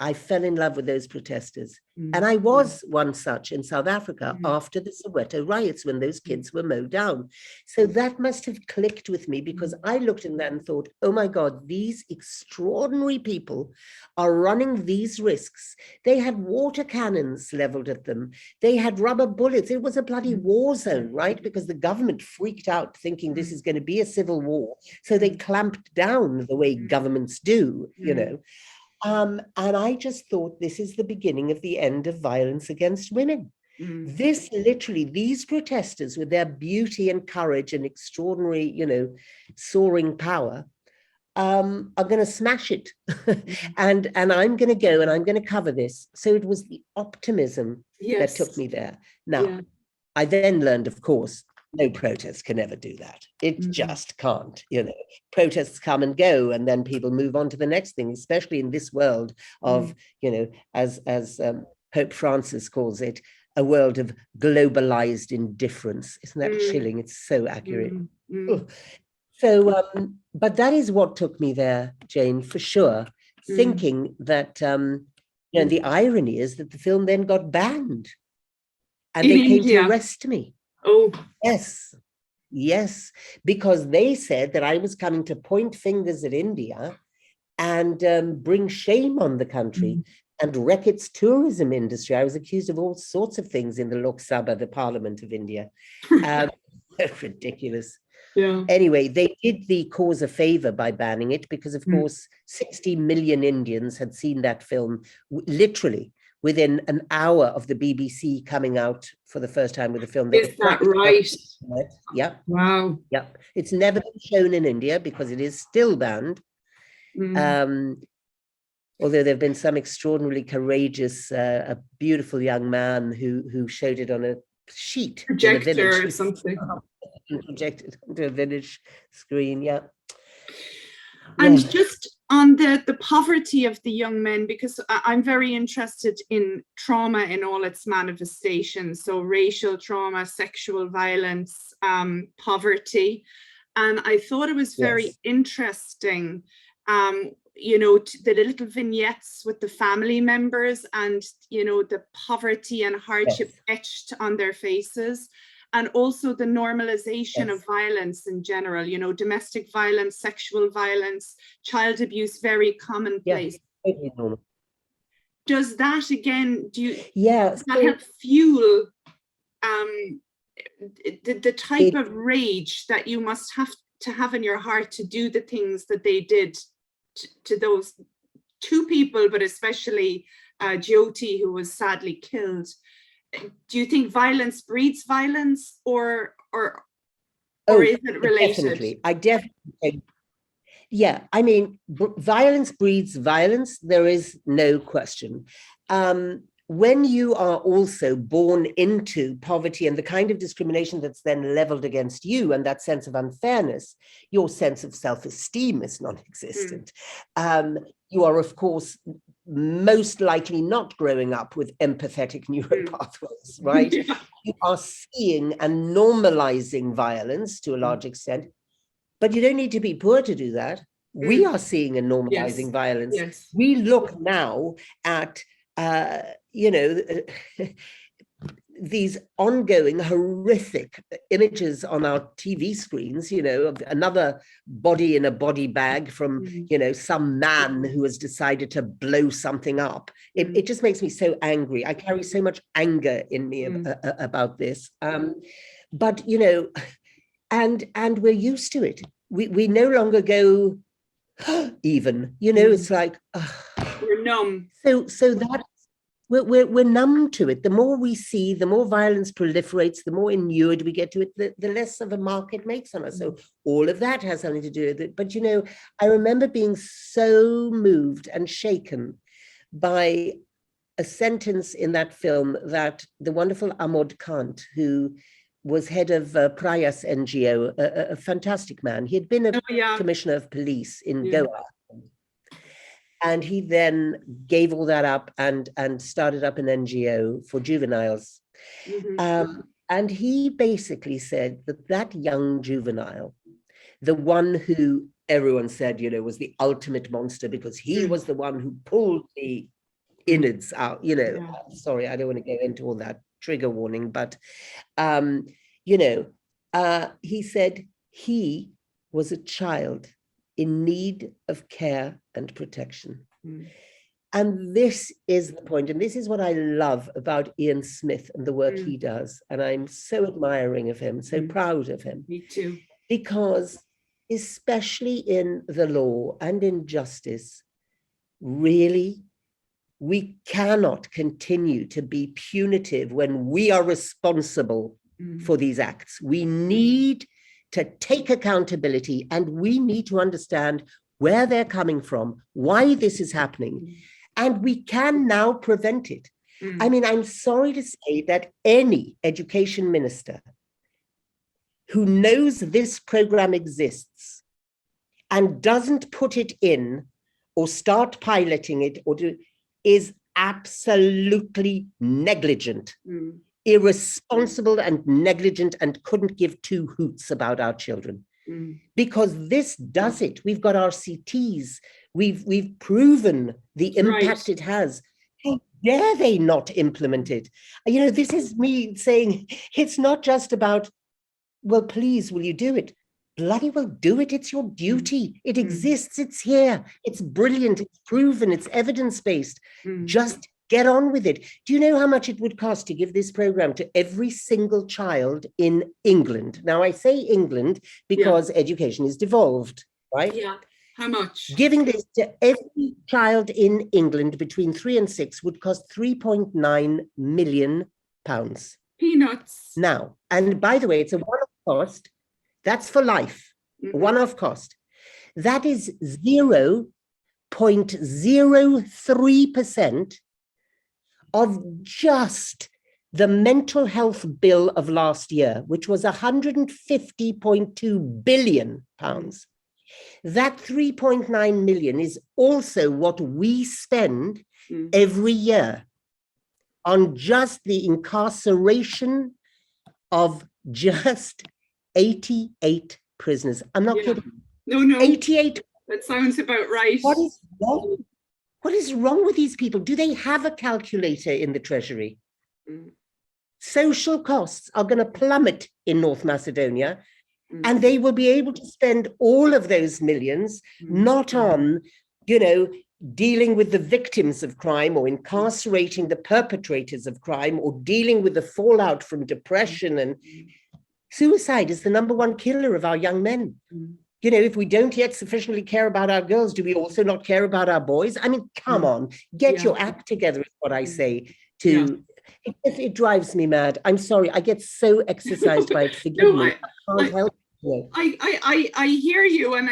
[SPEAKER 2] I fell in love with those protesters. And I was one such in South Africa after the Soweto riots, when those kids were mowed down. So that must have clicked with me, because I looked at that and thought, oh my God, these extraordinary people are running these risks. They had water cannons leveled at them. They had rubber bullets. It was a bloody war zone, right? Because the government freaked out thinking this is going to be a civil war. So they clamped down the way governments do, you know. And I just thought, this is the beginning of the end of violence against women. This literally, these protesters with their beauty and courage and extraordinary, you know, soaring power, are going to smash it. and I'm going to go and I'm going to cover this. So it was the optimism that took me there. Now, I then learned, of course, no protest can ever do that. It just can't, you know. Protests come and go, and then people move on to the next thing, especially in this world of, you know, as Pope Francis calls it, a world of globalized indifference. Isn't that chilling? It's so accurate. So, but that is what took me there, Jane, for sure, thinking that, you know, the irony is that the film then got banned, and they came to arrest me.
[SPEAKER 1] Oh,
[SPEAKER 2] yes, because they said that I was coming to point fingers at India and bring shame on the country and wreck its tourism industry. I was accused of all sorts of things in the Lok Sabha, the Parliament of India. Ridiculous.
[SPEAKER 1] Yeah.
[SPEAKER 2] Anyway, they did the cause a favor by banning it, because, of course, 60 million Indians had seen that film literally within an hour of the BBC coming out for the first time with a film.
[SPEAKER 1] Is that right?
[SPEAKER 2] Yep.
[SPEAKER 1] Wow.
[SPEAKER 2] Yep. It's never been shown in India because it is still banned. Although there have been some extraordinarily courageous, a beautiful young man who showed it on a sheet
[SPEAKER 1] projector
[SPEAKER 2] in a village.
[SPEAKER 1] Or something.
[SPEAKER 2] Projected onto a village screen, yeah.
[SPEAKER 1] And just on the poverty of the young men, because I'm very interested in trauma in all its manifestations. So racial trauma, sexual violence, poverty. And I thought it was very interesting, you know, the little vignettes with the family members and, you know, the poverty and hardship etched on their faces. And also the normalization of violence in general, you know, domestic violence, sexual violence, child abuse, very commonplace.
[SPEAKER 2] Totally normal.
[SPEAKER 1] Does that again, does
[SPEAKER 2] that
[SPEAKER 1] help fuel the type of rage that you must have to have in your heart to do the things that they did to those two people, but especially Jyoti, who was sadly killed? Do you think violence breeds violence, or is it related?
[SPEAKER 2] Definitely. I definitely. Yeah, I mean, violence breeds violence. There is no question. When you are also born into poverty and the kind of discrimination that's then leveled against you, and that sense of unfairness, your sense of self-esteem is non-existent. You are, of course, most likely not growing up with empathetic neuropathways, right? You are seeing and normalizing violence to a large extent, but you don't need to be poor to do that. We are seeing and normalizing violence. We look now at, you know, these ongoing horrific images on our TV screens, you know, of another body in a body bag from, you know, some man who has decided to blow something up. It just makes me so angry. I carry so much anger in me about this. But, you know, and we're used to it. We no longer go even, you know, it's like,
[SPEAKER 1] we're numb.
[SPEAKER 2] So that we're numb to it. The more we see, the more violence proliferates, the more inured we get to it, the less of a mark it makes on us. So all of that has something to do with it. But, you know, I remember being so moved and shaken by a sentence in that film that the wonderful Amod Kant, who was head of Prayas NGO, a fantastic man. He had been a commissioner of police in Goa. And he then gave all that up and started up an NGO for juveniles. And he basically said that young juvenile, the one who everyone said, you know, was the ultimate monster because he was the one who pulled the innards out, you know.
[SPEAKER 1] Yeah.
[SPEAKER 2] Sorry, I don't want to go into all that, trigger warning, but you know, he said he was a child in need of care and protection. And this is the point, and this is what I love about Ian Smith and the work he does. And I'm so admiring of him, so proud of him.
[SPEAKER 1] Me too.
[SPEAKER 2] Because especially in the law and in justice, really, we cannot continue to be punitive when we are responsible for these acts. We need to take accountability, and we need to understand where they're coming from, why this is happening, and we can now prevent it. I mean, I'm sorry to say that any education minister who knows this program exists and doesn't put it in or start piloting it or is absolutely negligent, irresponsible and negligent, and couldn't give two hoots about our children. Because this does it. We've got RCTs. We've proven the impact it has. How dare they not implement it? You know, this is me saying it's not just about, well, please, will you do it? Bloody well do it. It's your duty. It exists. It's here. It's brilliant. It's proven. It's evidence-based. Just get on with it. Do you know how much it would cost to give this program to every single child in England? Now, I say England because education is devolved, right?
[SPEAKER 1] Yeah. How much?
[SPEAKER 2] Giving this to every child in England between 3 and 6 would cost £3.9 million.
[SPEAKER 1] Peanuts.
[SPEAKER 2] Now, and by the way, it's a one-off cost. That's for life, one-off cost. That is 0.03% of just the mental health bill of last year, which was £150.2 billion. That 3.9 million is also what we spend every year on just the incarceration of just 88 prisoners. I'm not kidding.
[SPEAKER 1] No.
[SPEAKER 2] 88.
[SPEAKER 1] That sounds about right.
[SPEAKER 2] What is wrong? What is wrong with these people? Do they have a calculator in the Treasury? Social costs are going to plummet in North Macedonia, and they will be able to spend all of those millions not on, you know, dealing with the victims of crime or incarcerating the perpetrators of crime or dealing with the fallout from depression. And suicide is the #1 killer of our young men. You know, if we don't yet sufficiently care about our girls, do we also not care about our boys? I mean, come on, get your act together is what I say to, it drives me mad. I'm sorry, I get so exercised by it, forgive me. I can't help it.
[SPEAKER 1] I hear you, and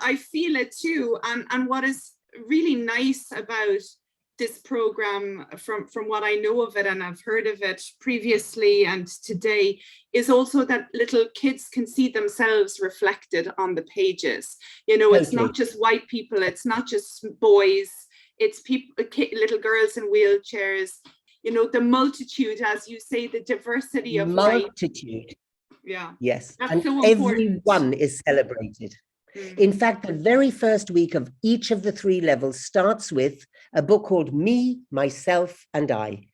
[SPEAKER 1] I feel it too. And what is really nice about this program, from what I know of it, and I've heard of it previously and today, is also that little kids can see themselves reflected on the pages. You know, it's not just white people, it's not just boys, it's people, little girls in wheelchairs. You know, the multitude, as you say, the diversity of
[SPEAKER 2] multitude.
[SPEAKER 1] Life. Yeah.
[SPEAKER 2] Yes,
[SPEAKER 1] that's
[SPEAKER 2] and
[SPEAKER 1] so
[SPEAKER 2] everyone is celebrated. In fact, the very first week of each of the 3 levels starts with a book called Me, Myself, and I.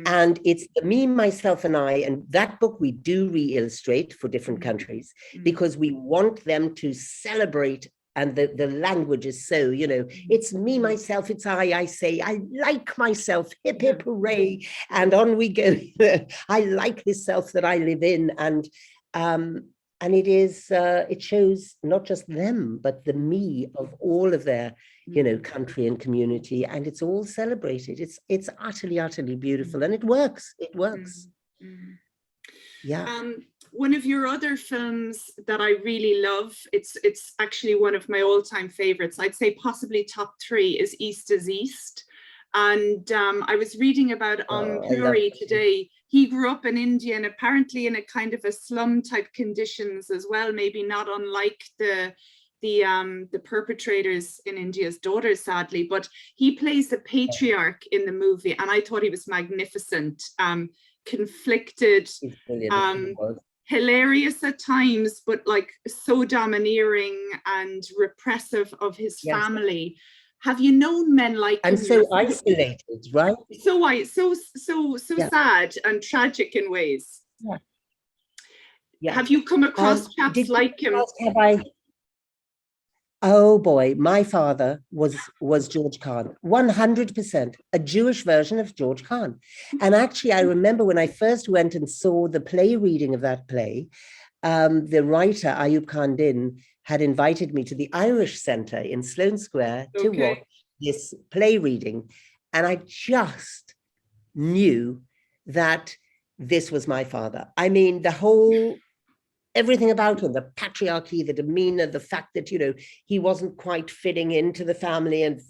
[SPEAKER 2] And it's the Me, Myself, and I. And that book we do re-illustrate for different countries because we want them to celebrate. And the language is so, you know, it's me, myself, it's I say, I like myself, hip, hip, hooray. And on we go. I like this self that I live in. And it is, it shows not just them, but the me of all of their, you know, country and community. And it's all celebrated. It's utterly, utterly beautiful. And it works. It works. Yeah.
[SPEAKER 1] One of your other films that I really love, it's actually one of my all-time favorites, I'd say possibly top 3, is East is East. And I was reading about Puri today. He grew up in India, and apparently in a kind of a slum type conditions as well, maybe not unlike the perpetrators in India's Daughters, sadly, but he plays the patriarch in the movie, and I thought he was magnificent, conflicted, hilarious at times, but like so domineering and repressive of his family. Have you known men like
[SPEAKER 2] And
[SPEAKER 1] him?
[SPEAKER 2] so isolated, right?
[SPEAKER 1] So
[SPEAKER 2] Yeah.
[SPEAKER 1] sad and tragic in ways.
[SPEAKER 2] Yeah. Yeah.
[SPEAKER 1] Have you come across chaps like him?
[SPEAKER 2] Have I? Oh boy, my father was George Khan, 100%, a Jewish version of George Khan. And actually, I remember when I first went and saw the play reading of that play, the writer, Ayub Khan Din, had invited me to the Irish Centre in Sloane Square to watch this play reading. And I just knew that this was my father. I mean, everything about him, the patriarchy, the demeanor, the fact that, he wasn't quite fitting into the family, and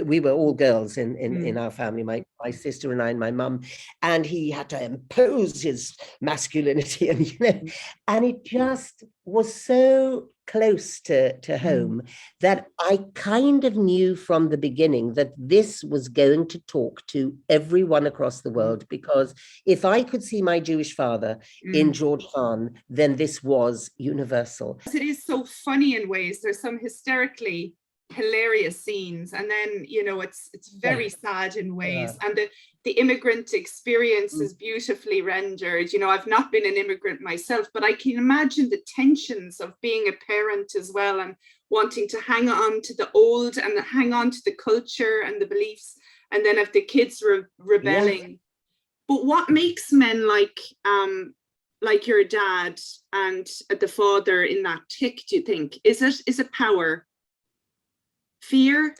[SPEAKER 2] we were all girls in our family, my sister and I and my mum, and he had to impose his masculinity, and it just was so close to home that I kind of knew from the beginning that this was going to talk to everyone across the world, because if I could see my Jewish father in George Khan, then this was universal.
[SPEAKER 1] It is so funny in ways. There's some hysterically hilarious scenes, and then it's very sad in ways, and the immigrant experience is beautifully rendered. I've not been an immigrant myself, but I can imagine the tensions of being a parent as well, and wanting to hang on to the old and hang on to the culture and the beliefs, and then if the kids rebelling. But what makes men like your dad and the father in that tick, do you think? Is it power? Fear?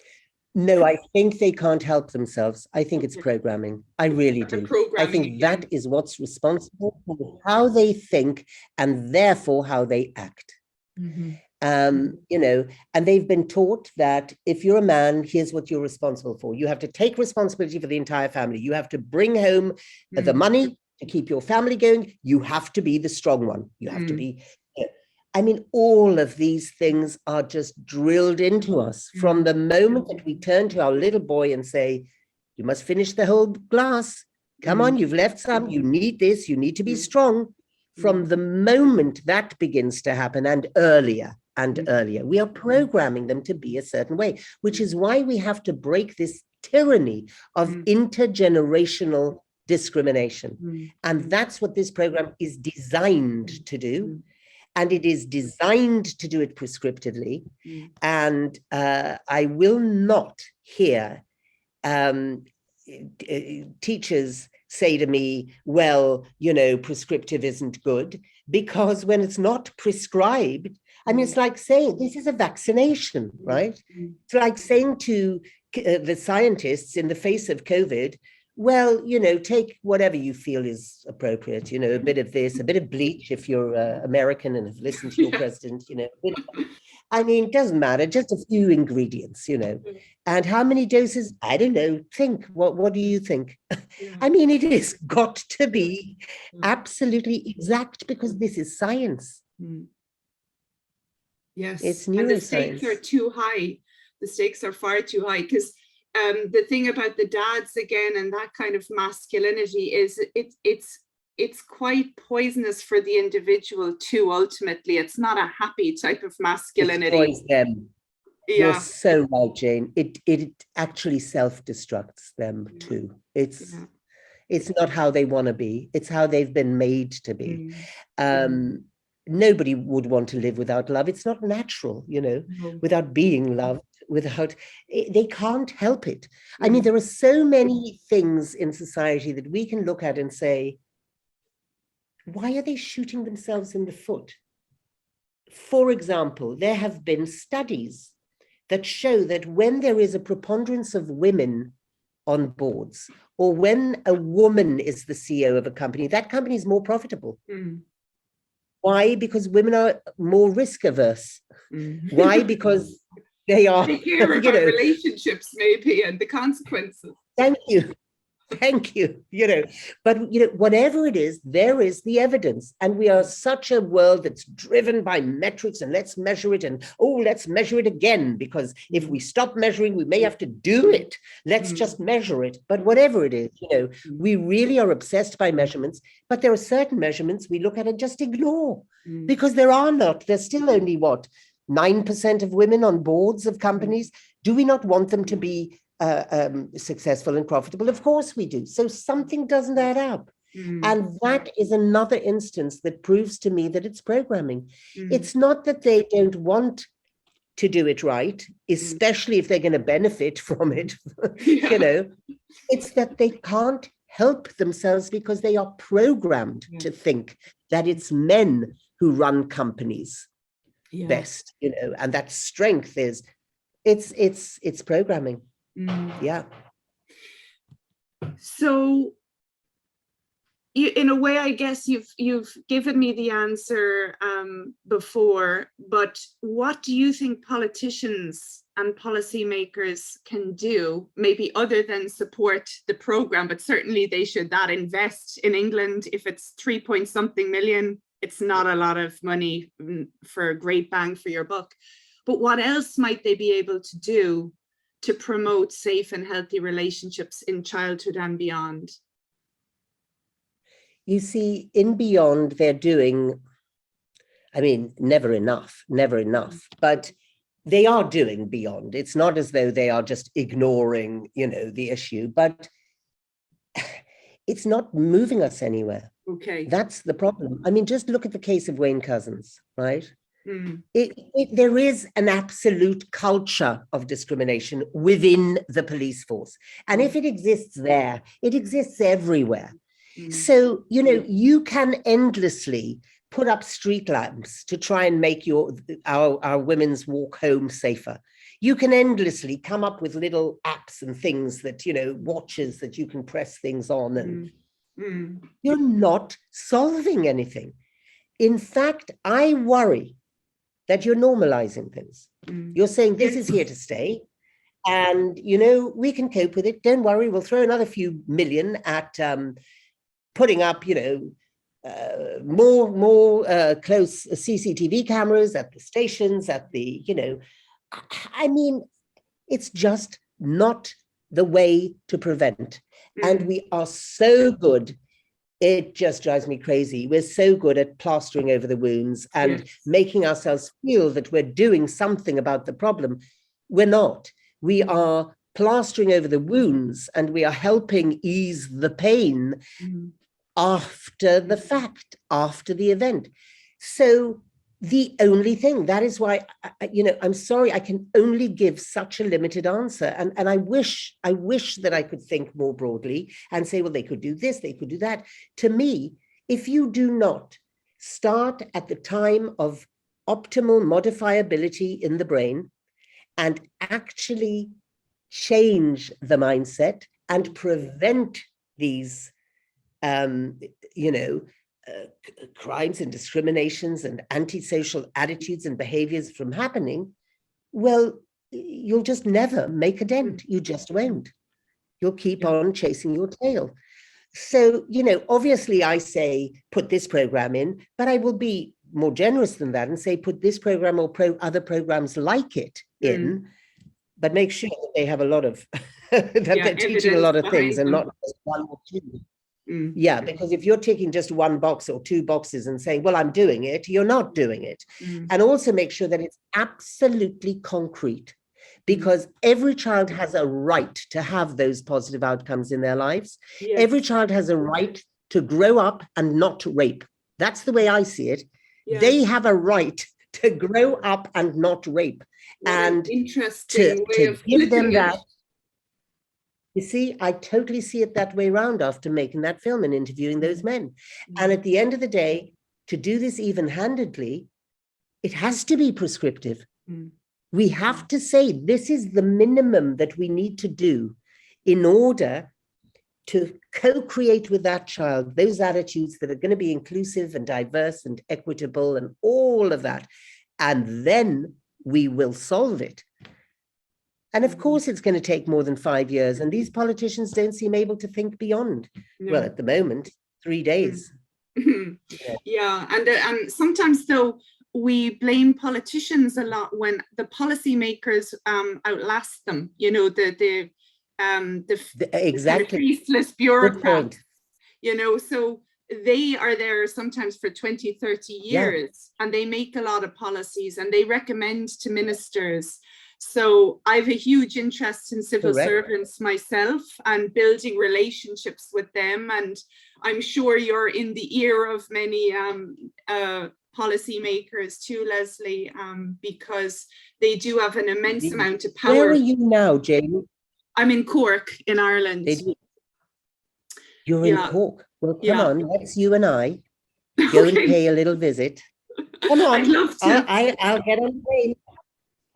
[SPEAKER 2] No, I think they can't help themselves. I think it's programming. I really do. I think that is what's responsible for how they think and therefore how they act. And they've been taught that if you're a man, here's what you're responsible for. You have to take responsibility for the entire family. You have to bring home the money to keep your family going. You have to be the strong one. You have to be. I mean, all of these things are just drilled into us from the moment that we turn to our little boy and say, you must finish the whole glass. Come on, you've left some. You need this. You need to be strong. From the moment that begins to happen, and earlier, we are programming them to be a certain way, which is why we have to break this tyranny of intergenerational discrimination. And that's what this program is designed to do. And it is designed to do it prescriptively. And I will not hear teachers say to me, well, prescriptive isn't good, because when it's not prescribed, I mean, it's like saying this is a vaccination, right? It's like saying to the scientists in the face of COVID, well, take whatever you feel is appropriate, a bit of this, a bit of bleach if you're American and have listened to your president, I mean, it doesn't matter, just a few ingredients, and how many doses? I don't know. Think, what do you think? I mean, it has got to be absolutely exact, because this is science.
[SPEAKER 1] Yes,
[SPEAKER 2] it's neuroscience.
[SPEAKER 1] And the stakes are too high. The stakes are far too high, because the thing about the dads again and that kind of masculinity is it's quite poisonous for the individual too. Ultimately, it's not a happy type of masculinity.
[SPEAKER 2] It destroys them. You're so right, Jane. It actually self-destructs them too. It's not how they want to be. It's how they've been made to be. Nobody would want to live without love. It's not natural, without being loved. They can't help it. I mean, there are so many things in society that we can look at and say, why are they shooting themselves in the foot? For example, there have been studies that show that when there is a preponderance of women on boards, or when a woman is the CEO of a company, that company is more profitable. Why? Because women are more risk averse. Why? Because they are,
[SPEAKER 1] they care about relationships maybe and the consequences.
[SPEAKER 2] Thank you. But whatever it is, there is the evidence, and we are such a world that's driven by metrics, and let's measure it, and let's measure it again, because if we stop measuring, we may have to do it. Let's just measure it. But whatever it is, we really are obsessed by measurements, but there are certain measurements we look at and just ignore, because there's still only 9% of women on boards of companies. Do we not want them to be successful and profitable? Of course we do. So something doesn't add up. And that is another instance that proves to me that it's programming. It's not that they don't want to do it right, especially if they're going to benefit from it, you know. It's that they can't help themselves because they are programmed to think that it's men who run companies best, you know, and that strength is, it's programming. Yeah.
[SPEAKER 1] So in a way, I guess you've given me the answer before, but what do you think politicians and policymakers can do, maybe other than support the program, but certainly they should that invest in England? If it's 3-point-something million, it's not a lot of money for a great bang for your buck. But what else might they be able to do to promote safe and healthy relationships in childhood and beyond?
[SPEAKER 2] You see, in Beyond, they're doing, I mean, never enough, but they are doing Beyond. It's not as though they are just ignoring, you know, the issue, but it's not moving us anywhere.
[SPEAKER 1] Okay.
[SPEAKER 2] That's the problem. I mean, just look at the case of Wayne Couzens, right? There is an absolute culture of discrimination within the police force. And if it exists there, it exists everywhere. So, you know, you can endlessly put up street lamps to try and make our women's walk home safer. You can endlessly come up with little apps and things that, you know, watches that you can press things on, and you're not solving anything. In fact, I worry that you're normalizing things. You're saying this is here to stay, and, you know, we can cope with it. Don't worry, we'll throw another few million at putting up, you know, more close CCTV cameras at the stations, at the, you know, I mean, it's just not the way to prevent. And we are so good, it just drives me crazy. We're so good at plastering over the wounds and making ourselves feel that we're doing something about the problem. We're not. We are plastering over the wounds, and we are helping ease the pain after the fact, after the event. So the only thing, that is why, you know, I'm sorry, I can only give such a limited answer. And I wish that I could think more broadly and say, well, they could do this, they could do that. To me, if you do not start at the time of optimal modifiability in the brain and actually change the mindset and prevent these you know, crimes and discriminations and antisocial attitudes and behaviors from happening, well, you'll just never make a dent. You just won't. You'll keep on chasing your tail. So, you know, obviously I say, put this program in, but I will be more generous than that and say, put this program or other programs like it in, but make sure that they have a lot of, that they're teaching a lot of things and not just one or two. Yeah, because if you're ticking just one box or two boxes and saying, well, I'm doing it, you're not doing it. And also make sure that it's absolutely concrete, because every child has a right to have those positive outcomes in their lives. Every child has a right to grow up and not rape. That's the way I see it. They have a right to grow up and not rape.
[SPEAKER 1] What
[SPEAKER 2] and
[SPEAKER 1] interesting way
[SPEAKER 2] to
[SPEAKER 1] of
[SPEAKER 2] give them
[SPEAKER 1] looking at
[SPEAKER 2] that. You see, I totally see it that way around after making that film and interviewing those men. And at the end of the day, to do this even-handedly, it has to be prescriptive. We have to say, this is the minimum that we need to do in order to co-create with that child those attitudes that are going to be inclusive and diverse and equitable and all of that. And then we will solve it. And of course, it's going to take more than 5 years. And these politicians don't seem able to think beyond, well, at the moment, 3 days.
[SPEAKER 1] Yeah, and sometimes though, we blame politicians a lot when the policymakers outlast them, you know,
[SPEAKER 2] exactly
[SPEAKER 1] faceless bureaucrats, you know, so they are there sometimes for 20, 30 years, and they make a lot of policies and they recommend to ministers. So I have a huge interest in civil servants myself and building relationships with them. And I'm sure you're in the ear of many policymakers too, Leslie, because they do have an immense amount of power.
[SPEAKER 2] Where are you now, Jane?
[SPEAKER 1] I'm in Cork in Ireland.
[SPEAKER 2] You're in Cork. Well, come on, let's you and I go and pay a little visit. Come on.
[SPEAKER 1] I'd love to.
[SPEAKER 2] I'll get on a plane.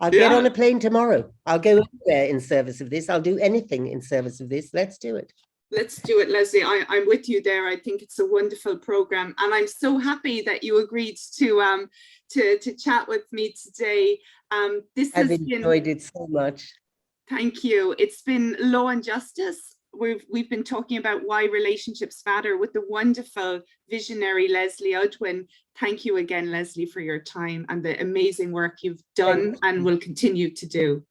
[SPEAKER 2] I'll get on a plane tomorrow. I'll go anywhere in service of this. I'll do anything in service of this. Let's do it.
[SPEAKER 1] Let's do it, Leslie. I'm with you there. I think it's a wonderful program, and I'm so happy that you agreed to chat with me today. I've
[SPEAKER 2] enjoyed it so much.
[SPEAKER 1] Thank you. It's been Law and Justice. We've been talking about why relationships matter with the wonderful visionary Leslee Udwin. Thank you again, Leslie, for your time and the amazing work you've done and will continue to do.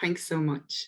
[SPEAKER 1] Thanks so much.